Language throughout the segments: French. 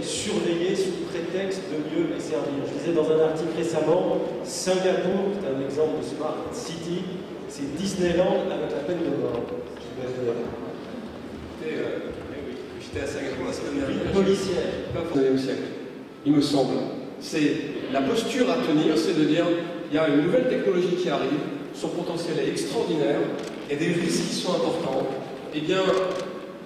surveiller sous prétexte de mieux les servir. Je disais dans un article récemment, Singapour, c'est un exemple de Smart City, c'est Disneyland avec la peine de mort. J'étais à Singapour la semaine dernière. Policière. Pas au 19e siècle, il me semble. C'est la posture à tenir, c'est de dire il y a une nouvelle technologie qui arrive, son potentiel est extraordinaire, il y a des risques qui sont importants. Eh bien,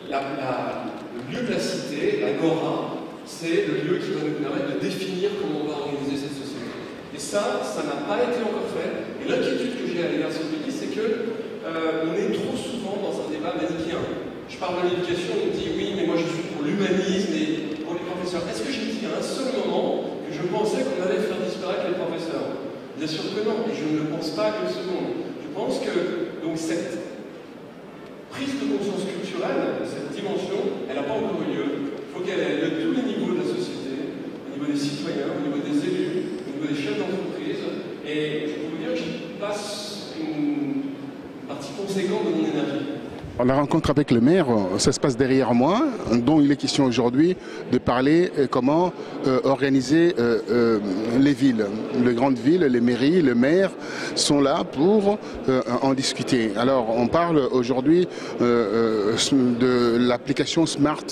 le lieu de la cité, l'agora, c'est le lieu qui va nous permettre de définir comment on va organiser cette société. Et ça n'a pas été encore fait. Et l'inquiétude que j'ai à l'égard de ce pays, c'est que on est trop souvent dans un débat manichéen. Je parle de l'éducation, on me dit oui, mais moi je suis pour l'humanisme et pour les professeurs. Est-ce que j'ai dit à un seul moment que je pensais qu'on allait faire disparaître les professeurs? Bien sûr que non, et je ne le pense pas qu'une seconde. Je pense que donc cette prise de conscience culturelle, cette dimension, elle n'a pas encore eu lieu. Il faut qu'elle ait lieu à tous les niveaux de la société, au niveau des citoyens, au niveau des élus, au niveau des chefs d'entreprise. Et je peux vous dire que j'y passe une partie conséquente de mon énergie. La rencontre avec le maire, ça se passe derrière moi, dont il est question aujourd'hui de parler comment organiser les villes. Les grandes villes, les mairies, le maire sont là pour en discuter. Alors on parle aujourd'hui de l'application Smart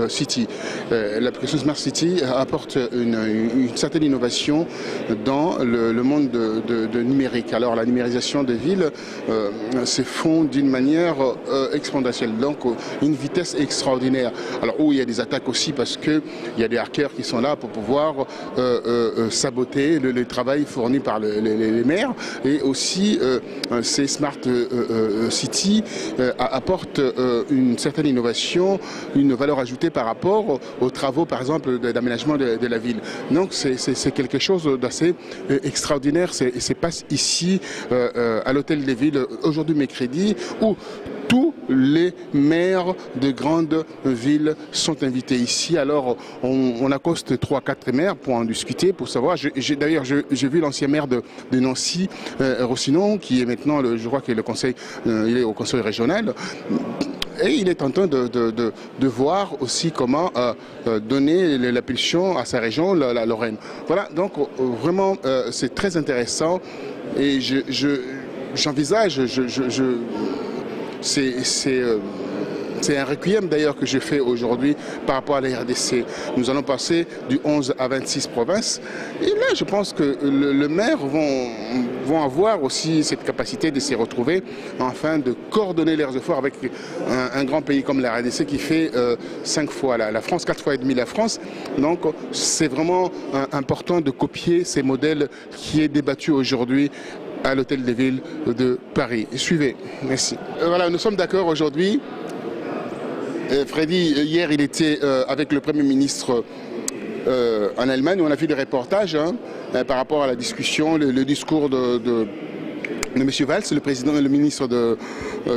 City. L'application Smart City apporte une certaine innovation dans le monde de numérique. Alors la numérisation des villes se font d'une manière exponentielle, donc une vitesse extraordinaire. Alors où il y a des attaques aussi parce qu'il y a des hackers qui sont là pour pouvoir saboter le travail fourni par les maires, et aussi ces Smart City apportent une certaine innovation, une valeur ajoutée par rapport aux travaux par exemple d'aménagement de la ville. Donc c'est quelque chose d'assez extraordinaire. C'est passe ici à l'hôtel des villes aujourd'hui mercredi, où tous les maires de grandes villes sont invités ici. Alors, on accoste 3-4 maires pour en discuter, pour savoir. D'ailleurs, j'ai vu l'ancien maire de Nancy, Rossinon, qui est maintenant, je crois qu'il est il est au conseil régional. Et il est en train de voir aussi comment donner l'impulsion à sa région, la Lorraine. Voilà, donc vraiment, c'est très intéressant. Et j'envisage, c'est un requiem d'ailleurs que je fais aujourd'hui par rapport à la RDC. Nous allons passer du 11 à 26 provinces. Et là, je pense que le maire vont avoir aussi cette capacité de s'y retrouver, afin de coordonner leurs efforts avec un grand pays comme la RDC qui fait 5 fois la France, 4 fois et demi la France. Donc c'est vraiment important de copier ces modèles qui est débattu aujourd'hui à l'Hôtel des Villes de Paris. Suivez. Merci. Voilà, nous sommes d'accord aujourd'hui. Freddy, hier, il était avec le Premier ministre en Allemagne. On a vu des reportages par rapport à la discussion, le discours de M. Valls, le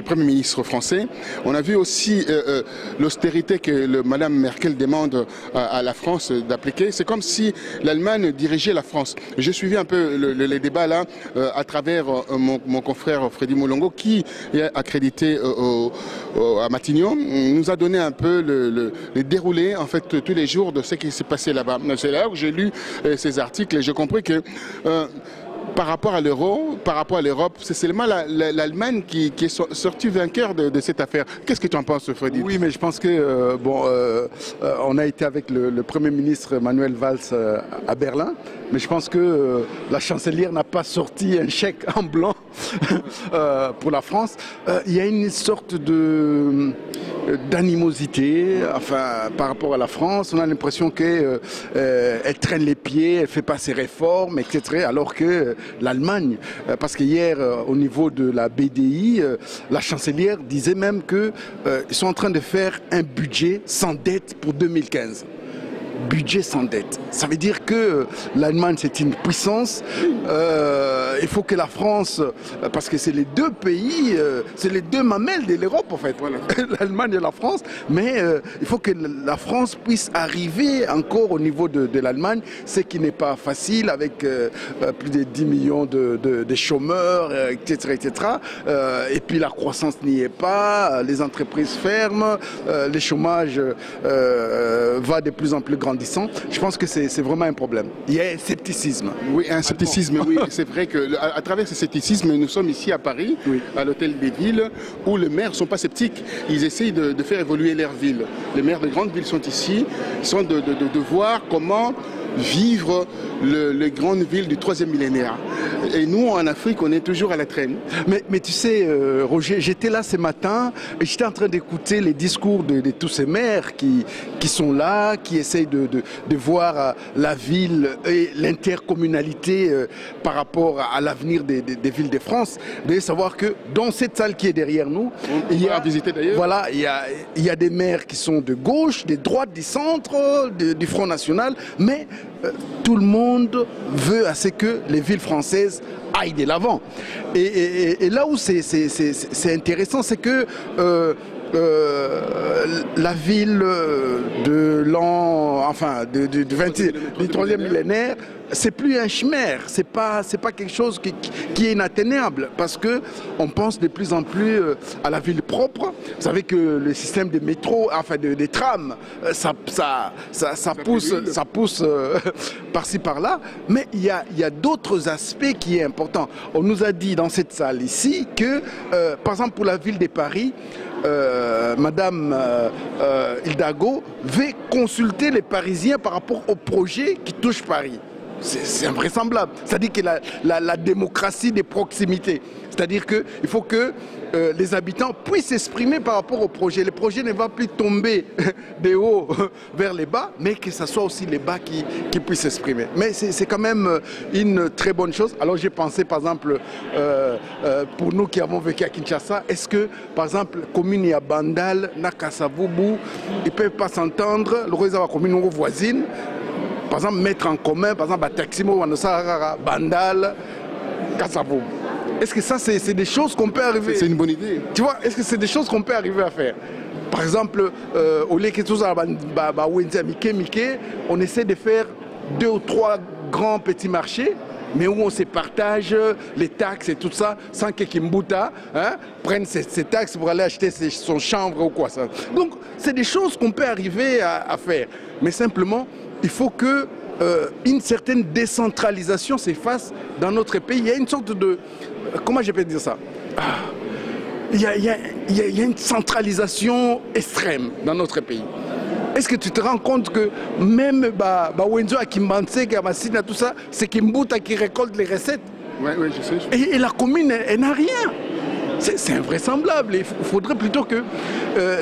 Premier ministre français. On a vu aussi l'austérité que Mme Merkel demande à la France d'appliquer. C'est comme si l'Allemagne dirigeait la France. J'ai suivi un peu les débats là à travers mon confrère Freddy Moulongo, qui est accrédité à Matignon. Il nous a donné un peu le déroulé en fait tous les jours de ce qui s'est passé là-bas. C'est là où j'ai lu ces articles et j'ai compris que par rapport à l'euro, par rapport à l'Europe, c'est seulement l'Allemagne qui est sortie vainqueur de cette affaire. Qu'est-ce que tu en penses, Freddy? Oui, mais je pense que on a été avec le Premier ministre Manuel Valls à Berlin, mais je pense que la chancelière n'a pas sorti un chèque en blanc pour la France. Il y a une sorte d'animosité, enfin, par rapport à la France. On a l'impression qu'elle traîne les pieds, elle fait pas ses réformes, etc. Alors que l'Allemagne, parce que hier, au niveau de la BDI, la chancelière disait même qu'ils sont en train de faire un budget sans dette pour 2015. Budget sans dette. Ça veut dire que l'Allemagne, c'est une puissance. Il faut que la France, parce que c'est les deux pays, c'est les deux mamelles de l'Europe en fait, voilà. L'Allemagne et la France, mais il faut que la France puisse arriver encore au niveau de l'Allemagne, ce qui n'est pas facile avec plus de 10 millions de chômeurs, etc. etc. Et puis la croissance n'y est pas, les entreprises ferment, le chômage va de plus en plus grand. grandissant, je pense que c'est vraiment un problème. Il y a un scepticisme. Oui, un scepticisme, oui. C'est vrai qu'à travers ce scepticisme, nous sommes ici à Paris, à l'Hôtel des Villes, où les maires ne sont pas sceptiques. Ils essayent de faire évoluer leur ville. Les maires de grandes villes sont ici, sont de voir comment vivre les grandes villes du 3e millénaire. Et nous, en Afrique, on est toujours à la traîne. Mais tu sais, Roger, j'étais là ce matin et j'étais en train d'écouter les discours de tous ces maires qui sont là, qui essayent de voir la ville et l'intercommunalité par rapport à l'avenir des villes de France. Vous devez savoir que dans cette salle qui est derrière nous, il y a visité d'ailleurs. Voilà, il y a des maires qui sont de gauche, des droites, du centre, du Front National, mais tout le monde veut à ce que les villes françaises aillent de l'avant. Et là où c'est intéressant, c'est que la ville du 3e millénaire, c'est plus un chimère, c'est pas quelque chose qui est inatteignable, parce que on pense de plus en plus à la ville propre. Vous savez que le système de métro, enfin des trams, ça pousse par-ci par-là, mais il y a d'autres aspects qui est important. On nous a dit dans cette salle ici que, par exemple pour la ville de Paris, Madame Hidalgo veut consulter les Parisiens par rapport au projet qui touche Paris. C'est invraisemblable. C'est-à-dire que la démocratie des proximités. C'est-à-dire qu'il faut que les habitants puissent s'exprimer par rapport au projet. Le projet ne va plus tomber des hauts vers les bas, mais que ce soit aussi les bas qui puissent s'exprimer. Mais c'est quand même une très bonne chose. Alors j'ai pensé, par exemple, pour nous qui avons vécu à Kinshasa, est-ce que, par exemple, commune ya Bandal, Nakasavubu, ils ne peuvent pas s'entendre, le réseau de la commune voisine, par exemple, mettre en commun, par exemple, à Taximo, Bandal, Kassavo. Est-ce que ça, c'est des choses qu'on peut arriver? C'est une bonne idée. Tu vois, est-ce que c'est des choses qu'on peut arriver à faire? Par exemple, au lieu que tout ça, on essaie de faire 2 ou 3 grands petits marchés, mais où on se partage les taxes et tout ça, sans que Kimbuta prenne ses taxes pour aller acheter son chanvre ou quoi. Ça. Donc, c'est des choses qu'on peut arriver à faire. Mais simplement, il faut que une certaine décentralisation se fasse dans notre pays. Il y a une sorte de... Comment je peux dire ça? Il y a une centralisation extrême dans notre pays. Est-ce que tu te rends compte que même Wenzo à Kimbansek, à Massina, tout ça, c'est Kimbuta qui récolte les recettes? Oui, je sais. Et la commune, elle n'a rien. C'est invraisemblable. Il faudrait plutôt que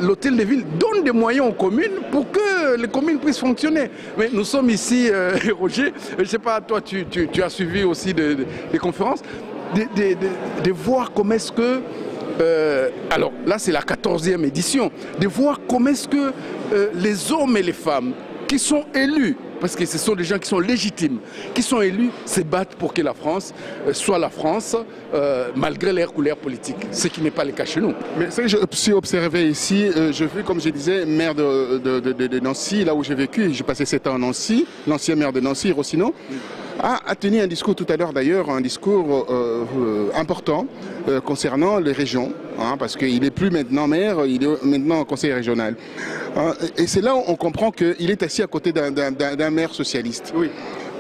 l'hôtel de ville donne des moyens aux communes pour que les communes puissent fonctionner. Mais nous sommes ici, Roger, je ne sais pas, toi tu as suivi aussi des conférences, de voir comment est-ce que, alors là c'est la 14e édition, de voir comment est-ce que les hommes et les femmes qui sont élus, parce que ce sont des gens qui sont légitimes, qui sont élus, se battent pour que la France soit la France, malgré leur couleur politique, ce qui n'est pas le cas chez nous. Mais ce que je suis observé ici, je vis, comme je disais, maire de Nancy, là où j'ai vécu, j'ai passé 7 ans à Nancy, l'ancien maire de Nancy, Rossino, a tenu un discours tout à l'heure d'ailleurs, un discours important concernant les régions, parce qu'il n'est plus maintenant maire, il est maintenant conseiller régional. Et c'est là où on comprend qu'il est assis à côté d'un maire socialiste. Oui.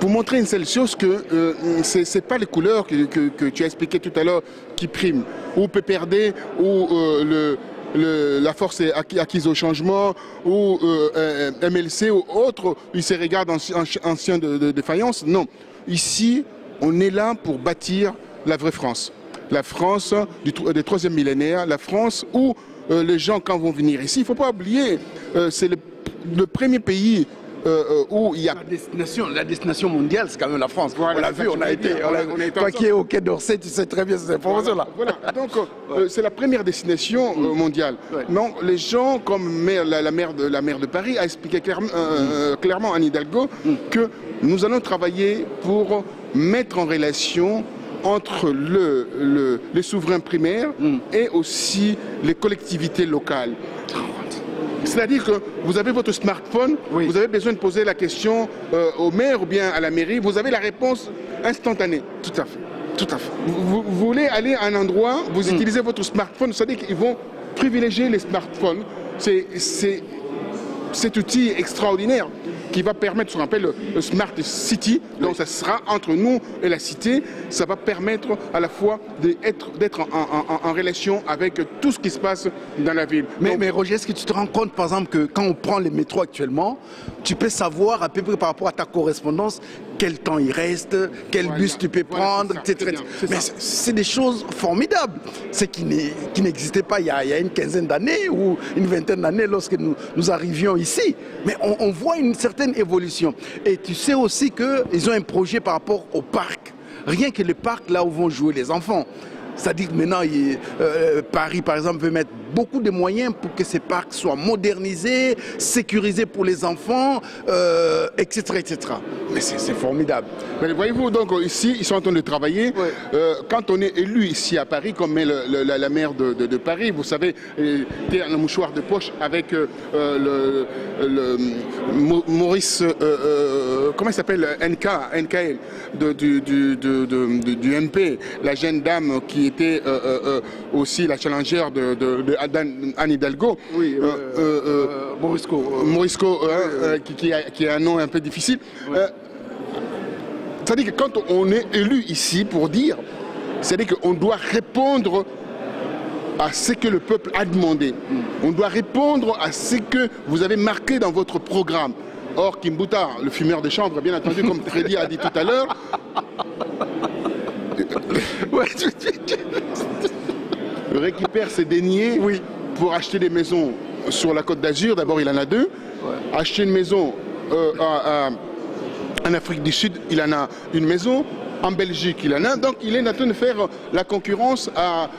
Pour montrer une seule chose, que ce n'est pas les couleurs que tu as expliqué tout à l'heure qui priment, ou PPRD, ou la force est acquise au changement, ou MLC, ou autre, ils se regardent anciens de faïence. Non. Ici, on est là pour bâtir la vraie France. La France du 3e millénaire, la France où les gens, quand vont venir ici, il ne faut pas oublier, c'est le premier pays où il y a... La destination mondiale, c'est quand même la France. Voilà, on l'a vu, on a été... Toi qui es au Quai d'Orsay, tu sais très bien ces informations-là. Voilà. Donc, c'est la première destination mondiale. Ouais. Non, les gens, comme la maire de Paris, a expliqué clairement à Anne Hidalgo que nous allons travailler pour mettre en relation entre les souverains primaires et aussi les collectivités locales. C'est-à-dire que vous avez votre smartphone, vous avez besoin de poser la question au maire ou bien à la mairie, vous avez la réponse instantanée. Tout à fait. Tout à fait. Vous voulez aller à un endroit, vous utilisez votre smartphone, c'est-à-dire qu'ils vont privilégier les smartphones. C'est cet outil extraordinaire. qui va permettre ce qu'on appelle le Smart City. Donc ça sera entre nous et la cité. Ça va permettre à la fois d'être en relation avec tout ce qui se passe dans la ville. Mais Roger, est-ce que tu te rends compte, par exemple, que quand on prend les métros actuellement, tu peux savoir à peu près par rapport à ta correspondance quel temps il reste, quel bus tu peux prendre, etc. Mais c'est des choses formidables. C'est qui n'existait pas il y a une quinzaine d'années ou une vingtaine d'années lorsque nous arrivions ici. Mais on voit une certaine évolution. Et tu sais aussi qu'ils ont un projet par rapport au parc. Rien que le parc là où vont jouer les enfants. C'est-à-dire que maintenant, Paris, par exemple, veut mettre beaucoup de moyens pour que ces parcs soient modernisés, sécurisés pour les enfants, etc., etc. Mais c'est formidable. Mais voyez-vous, donc ici, ils sont en train de travailler. Ouais. Quand on est élu ici à Paris, comme est la maire de Paris, vous savez, il y a un mouchoir de poche avec Maurice, comment il s'appelle, NKL, du MP, la jeune dame qui était aussi la challengère de Anne Hidalgo. Oui, Morisco, qui a un nom un peu difficile. Oui. C'est-à-dire que quand on est élu ici pour dire, c'est-à-dire qu'on doit répondre à ce que le peuple a demandé. On doit répondre à ce que vous avez marqué dans votre programme. Or, Kimbuta, le fumeur de chambre, bien entendu, comme Freddy a dit tout à l'heure, récupère ses deniers pour acheter des maisons sur la Côte d'Azur. D'abord, il en a 2. Acheter une maison en Afrique du Sud, il en a une maison. En Belgique, il en a. Donc, il est en train de faire la concurrence à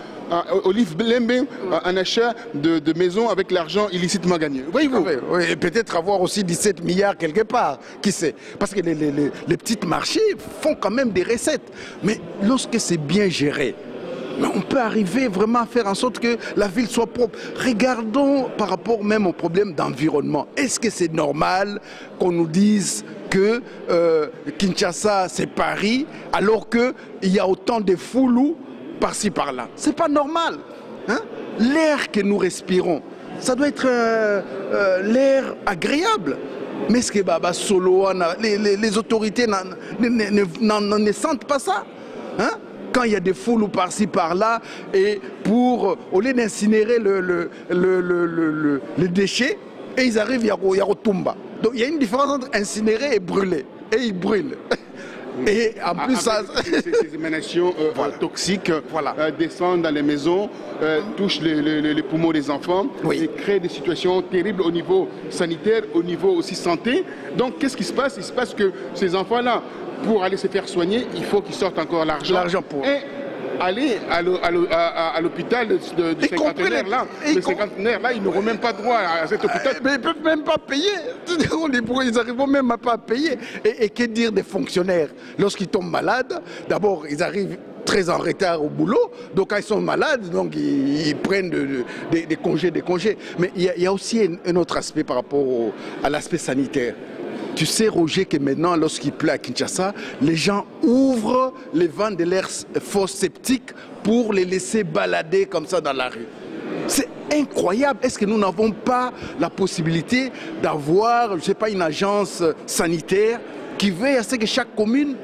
Olive Blembe, un achat de maisons avec l'argent illicitement gagné. Voyez-vous. Oui, et peut-être avoir aussi 17 milliards quelque part, qui sait. Parce que les petits marchés font quand même des recettes. Mais lorsque c'est bien géré, on peut arriver vraiment à faire en sorte que la ville soit propre. Regardons par rapport même au problème d'environnement. Est-ce que c'est normal qu'on nous dise que Kinshasa c'est Paris alors qu'il y a autant de foulous par-ci par-là? C'est pas normal. Hein? L'air que nous respirons, ça doit être l'air agréable. Mais est-ce que Solo, les autorités ne sentent pas ça? Hein? Quand il y a des foules par-ci par-là, et au lieu d'incinérer les déchets, et ils arrivent à Yarotumba. Donc il y a une différence entre incinérer et brûler. Et ils brûlent. Et en plus, ces émanations toxiques descendent dans les maisons, touchent les poumons des enfants et créent des situations terribles au niveau sanitaire, au niveau aussi santé. Donc qu'est-ce qui se passe? Il se passe que ces enfants-là, pour aller se faire soigner, il faut qu'ils sortent encore l'argent pour aller à l'hôpital de cinquantenaire là. Le cinquantenaire là, ils n'auront même pas droit à cet hôpital. Mais ils ne peuvent même pas payer. Ils n'arrivent même pas à payer. Et que dire des fonctionnaires? Lorsqu'ils tombent malades, d'abord ils arrivent très en retard au boulot, donc quand ils sont malades, donc ils prennent des congés. Mais il y a aussi un autre aspect par rapport à l'aspect sanitaire. Tu sais, Roger, que maintenant, lorsqu'il pleut à Kinshasa, les gens ouvrent les vannes de l'air faux septique pour les laisser balader comme ça dans la rue. C'est incroyable. Est-ce que nous n'avons pas la possibilité d'avoir, je ne sais pas, une agence sanitaire qui veille à ce que chaque commune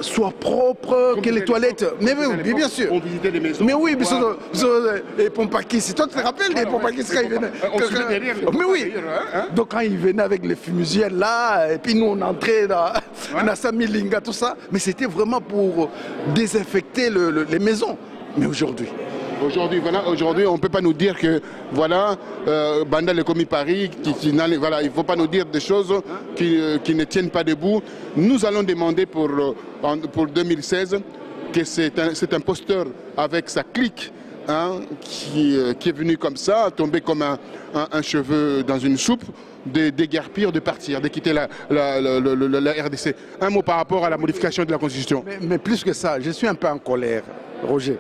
soit propre, que les toilettes... Mais oui, bien sûr. On visitait les maisons. Mais oui, les Pompakis, toi tu te rappelles les Pompakis quand ils venaient? Mais oui. Donc quand ils venaient avec les fumigènes là, et puis nous on entrait dans Samilinga, tout ça, mais c'était vraiment pour désinfecter les maisons. Mais aujourd'hui... Aujourd'hui, on ne peut pas nous dire que, Banda le commis Paris, il ne faut pas nous dire des choses qui ne tiennent pas debout. Nous allons demander pour 2016 que c'est un posteur avec sa clique qui est venu comme ça, tombé comme un cheveu dans une soupe, de déguerpir, de partir, de quitter la RDC. Un mot par rapport à la modification de la Constitution. Mais plus que ça, je suis un peu en colère, Roger.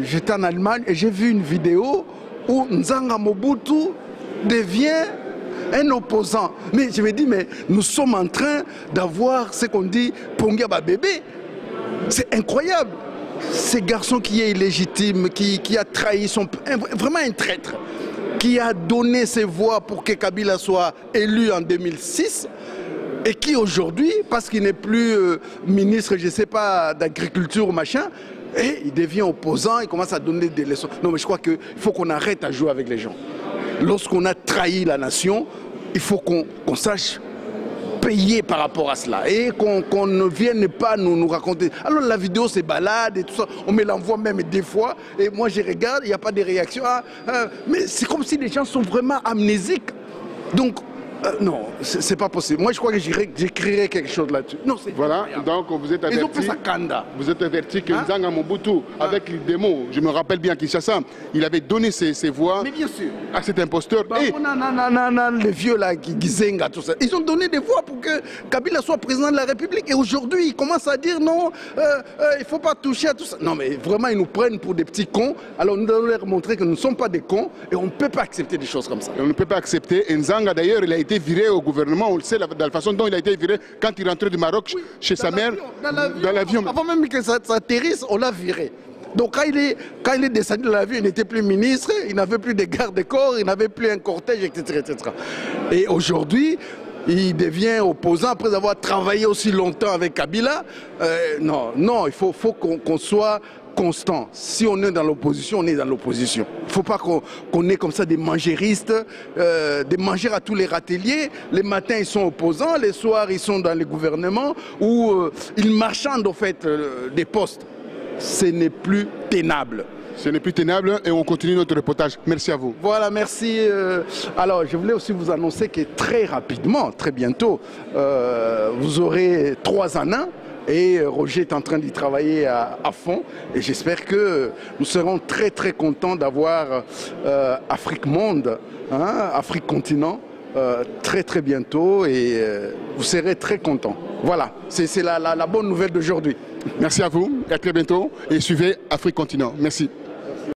J'étais en Allemagne et j'ai vu une vidéo où Nzanga Mobutu devient un opposant. Mais je me dis, mais nous sommes en train d'avoir ce qu'on dit Pongaba bébé. C'est incroyable. Ce garçon qui est illégitime, qui a trahi vraiment un traître. qui a donné ses voix pour que Kabila soit élu en 2006, et qui aujourd'hui, parce qu'il n'est plus ministre, je ne sais pas, d'agriculture ou machin, et il devient opposant, il commence à donner des leçons. Non, mais je crois qu'il faut qu'on arrête à jouer avec les gens. Lorsqu'on a trahi la nation, il faut qu'on sache payer par rapport à cela et qu'on ne vienne pas nous raconter. Alors la vidéo c'est balade et tout ça, on me l'envoie même des fois et moi je regarde, il n'y a pas de réaction. Mais c'est comme si les gens sont vraiment amnésiques. Donc non, c'est pas possible. Moi je crois que j'écrirai quelque chose là-dessus. Non, voilà, donc vous êtes averti. Ils ont fait ça Kanda. Vous êtes averti que Nzanga Mobutu, avec les démos, je me rappelle bien Kinshasa, il avait donné ses voix à cet imposteur. Les vieux là, Gizenga, tout ça, ils ont donné des voix pour que Kabila soit président de la République. Et aujourd'hui, ils commencent à dire non, il ne faut pas toucher à tout ça. Non, mais vraiment, ils nous prennent pour des petits cons. Alors nous devons leur montrer que nous ne sommes pas des cons et on ne peut pas accepter des choses comme ça. Et on ne peut pas accepter. Et Nzanga, d'ailleurs, il a été viré au gouvernement, on le sait, de la façon dont il a été viré quand il rentrait du Maroc chez sa mère, dans l'avion. Avant même que ça atterrisse, on l'a viré. Donc quand il est descendu de l'avion, il n'était plus ministre, il n'avait plus de garde-corps, il n'avait plus un cortège, etc. etc. Et aujourd'hui, il devient opposant après avoir travaillé aussi longtemps avec Kabila. Non, il faut qu'on soit constant. Si on est dans l'opposition, on est dans l'opposition. Il ne faut pas qu'on ait comme ça des mangéristes, des mangères à tous les râteliers. Les matins, ils sont opposants, les soirs, ils sont dans les gouvernements où ils marchandent au fait des postes. Ce n'est plus tenable. Ce n'est plus tenable et on continue notre reportage. Merci à vous. Voilà, merci. Alors, je voulais aussi vous annoncer que très rapidement, très bientôt, vous aurez 3 en 1. Et Roger est en train d'y travailler à fond. Et j'espère que nous serons très très contents d'avoir Afrique Monde, Afrique Continent, très très bientôt. Et vous serez très contents. Voilà, c'est la bonne nouvelle d'aujourd'hui. Merci à vous, et à très bientôt. Et suivez Afrique Continent. Merci.